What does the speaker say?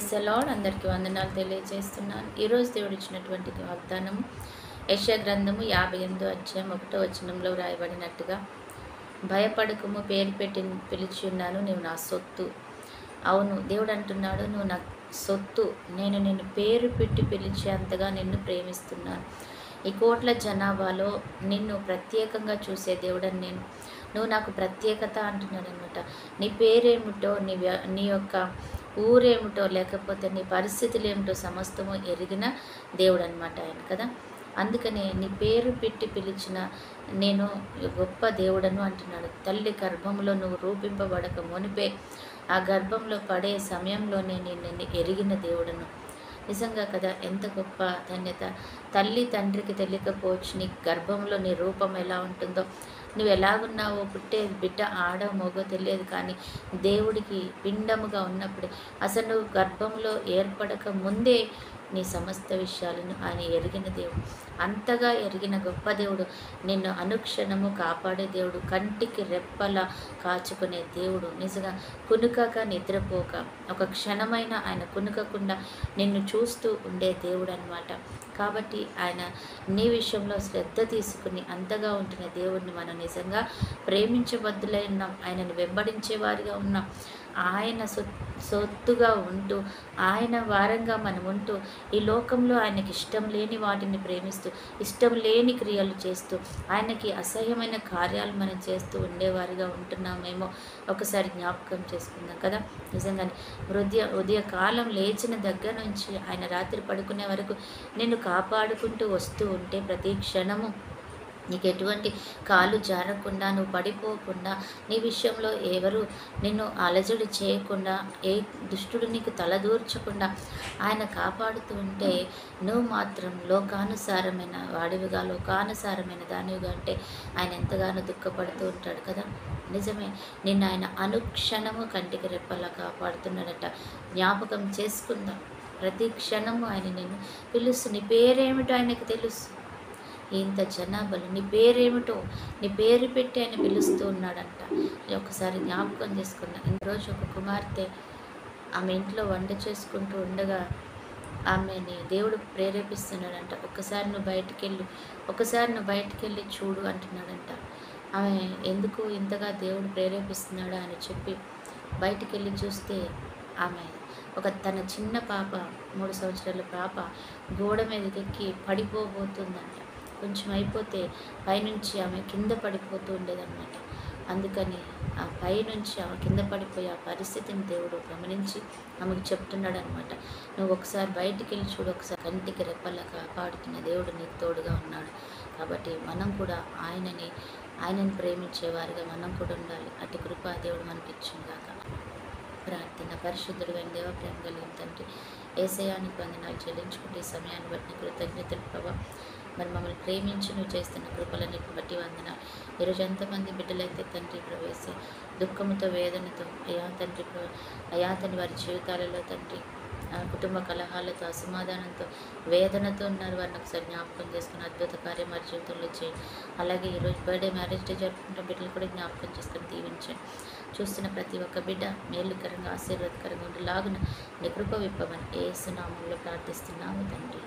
Praise the lord. అందరికీ వందనాలు తెలియజేస్తున్నాను. ఈరోజు దేవుడు ఇచ్చినటువంటి వాగ్దానము యెషయా గ్రంథము 58వ అధ్యాయం 1వ వచనంలో వ్రాయబడినట్టుగా, భయపడకుము, పేరు పెట్టి పిలిచి ఉన్నాను, నీవు నా సొత్తు. అవును, దేవుడు అంటున్నాడు, నువ్వు నా సొత్తు, నేను నిన్ను పేరు పెట్టి పిలిచేంతగా నిన్ను ప్రేమిస్తున్నాను. ఈ కోట్ల జనాభాలో నిన్ను ప్రత్యేకంగా చూసే దేవుడని నేను, నువ్వు నాకు ప్రత్యేకత అంటున్నాడు అనమాట. నీ పేరేమిటో, నీ యొక్క ఊరేమిటో, లేకపోతే నీ పరిస్థితులు ఏమిటో సమస్తము ఎరిగిన దేవుడు అనమాట ఆయన కదా. అందుకనే నీ పేరు పెట్టి పిలిచిన నేను గొప్ప దేవుడను అంటున్నాడు. తల్లి గర్భంలో నువ్వు రూపింపబడక మునిపే, ఆ గర్భంలో పడే సమయంలోనే నేను ఎరిగిన దేవుడను. నిజంగా కదా, ఎంత గొప్ప ధన్యత. తల్లి తండ్రికి తెలియకపోవచ్చు నీ గర్భంలో నీ రూపం ఎలా ఉంటుందో, నువ్వు ఎలాగున్నావో, పుట్టే బిడ్డ ఆడ మగో తెలియదు, కానీ దేవుడికి పిండముగా ఉన్నప్పుడే, అసలు నువ్వు గర్భంలో ఏర్పడక ముందే నీ సమస్త విషయాలను ఆయన ఎరిగిన దేవుడు. అంతగా ఎరిగిన గొప్ప దేవుడు, నిన్ను అనుక్షణము కాపాడే దేవుడు, కంటికి రెప్పలా కాచుకునే దేవుడు. నిజంగా కునుకక నిద్రపోక, ఒక క్షణమైన ఆయన కునుకకుండా నిన్ను చూస్తూ ఉండే దేవుడు అనమాట. కాబట్టి ఆయన నీ విషయంలో శ్రద్ధ తీసుకుని అంతగా ఉంటున్న దేవుడిని మనం నిజంగా ప్రేమించబద్దులై ఉన్నాం. ఆయనను వెంబడించే వారిగా ఉన్నాం. ఆయన సొత్తుగా ఉంటూ, ఆయన వారంగా మనం ఉంటూ, ఈ లోకంలో ఆయనకి ఇష్టం లేని వాటిని ప్రేమిస్తూ, ఇష్టం లేని క్రియలు చేస్తూ, ఆయనకి అసహ్యమైన కార్యాలు మనం చేస్తూ ఉండేవారిగా ఉంటున్నామేమో ఒకసారి జ్ఞాపకం చేసుకుందాం కదా. నిజంగానే ఉదయకాలం లేచిన దగ్గర నుంచి ఆయన రాత్రి పడుకునే వరకు నిన్ను కాపాడుకుంటూ వస్తూ ఉంటే, ప్రతి క్షణము నీకు ఎటువంటి కాలు జారకుండా, నువ్వు పడిపోకుండా, నీ విషయంలో ఎవరు నిన్ను అలజడి చేయకుండా, ఏ దుష్టుడు నీకు తలదూర్చకుండా ఆయన కాపాడుతూ ఉంటే, నువ్వు మాత్రం లోకానుసారమైన వాడివిగా, లోకానుసారమైన దానివిగా అంటే ఆయన ఎంతగానో దుఃఖపడుతూ ఉంటాడు కదా. నిజమే, నిన్ను ఆయన అనుక్షణము కంటికి రెప్పలా కాపాడుతున్నాడట. జ్ఞాపకం చేసుకుందాం. ప్రతి క్షణము ఆయన నిన్ను పిలుస్తూ, నీ పేరేమిటో ఆయనకు తెలుసు. ఇంత జనాభాలు నీ పేరేమిటో, నీ పేరు పెట్టి ఆయన పిలుస్తూ ఉన్నాడంట. ఒకసారి జ్ఞాపకం చేసుకున్నా. ఈరోజు ఒక కుమార్తె ఆమె ఇంట్లో వంట చేసుకుంటూ ఉండగా ఆమెని దేవుడు ప్రేరేపిస్తున్నాడంట. ఒకసారి నువ్వు బయటికి వెళ్ళి చూడు అంటున్నాడంట. ఆమె ఎందుకు ఇంతగా దేవుడు ప్రేరేపిస్తున్నాడా అని చెప్పి బయటికి వెళ్ళి చూస్తే, ఆమె తన చిన్న పాప, 3 సంవత్సరాల పాప గోడ మీదకెక్కి పడిపోబోతుందంట. కొంచెం అయిపోతే పైనుంచి ఆమె కింద పడిపోతూ ఉండేదన్నమాట. అందుకని ఆ పైనుంచి ఆమె కింద పడిపోయి ఆ పరిస్థితిని దేవుడు గమనించి ఆమెకు చెప్తున్నాడు అనమాట. నువ్వు ఒకసారి బయటికి వెళ్ళి చూడు, ఒకసారి కంటికి రెప్పలా కాపాడుతున్న దేవుడు నీకు తోడుగా ఉన్నాడు. కాబట్టి మనం కూడా ఆయనని ప్రేమించేవారిగా మనం కూడా ఉండాలి. అటు కృప దేవుడు మనకి ఇచ్చిందాక. ప్రార్థన. పరిశుద్ధుడు అయిన దేవ, ప్రేమ కలిగిన తండ్రి, యేసయ్యానికి వందనాలు చెల్లించుకుంటే ఈ సమయాన్ని బట్టి కృతజ్ఞతలు ప్రభా. మరి మమ్మల్ని ప్రేమించి నువ్వు చేస్తున్న కృపలన్నిటిని బట్టి వందనాలు. ఈరోజు ఎంతమంది బిడ్డలైతే తండ్రి ప్రవేశి దుఃఖముతో, వేదనతో, అయా తండ్రి వారి జీవితాలలో తండ్రి కుటుంబ కలహాలతో, అసమాధానంతో, వేదనతో ఉన్నారు. వారిని ఒకసారి జ్ఞాపకం చేసుకుని అద్భుత కార్యం వారి జీవితంలో చేయండి. అలాగే ఈరోజు బర్త్డే, మ్యారేజ్ డే జరుపుకుంటున్న బిడ్డలు కూడా జ్ఞాపకం చేసుకుని దీవించండి. చూస్తున్న ప్రతి ఒక్క బిడ్డ మేలుకరంగా, ఆశీర్వాదకరంగా ఉండేలాగున నీ కృప విప్పమని యేసు నామములో ప్రార్థిస్తున్నాము తండ్రి.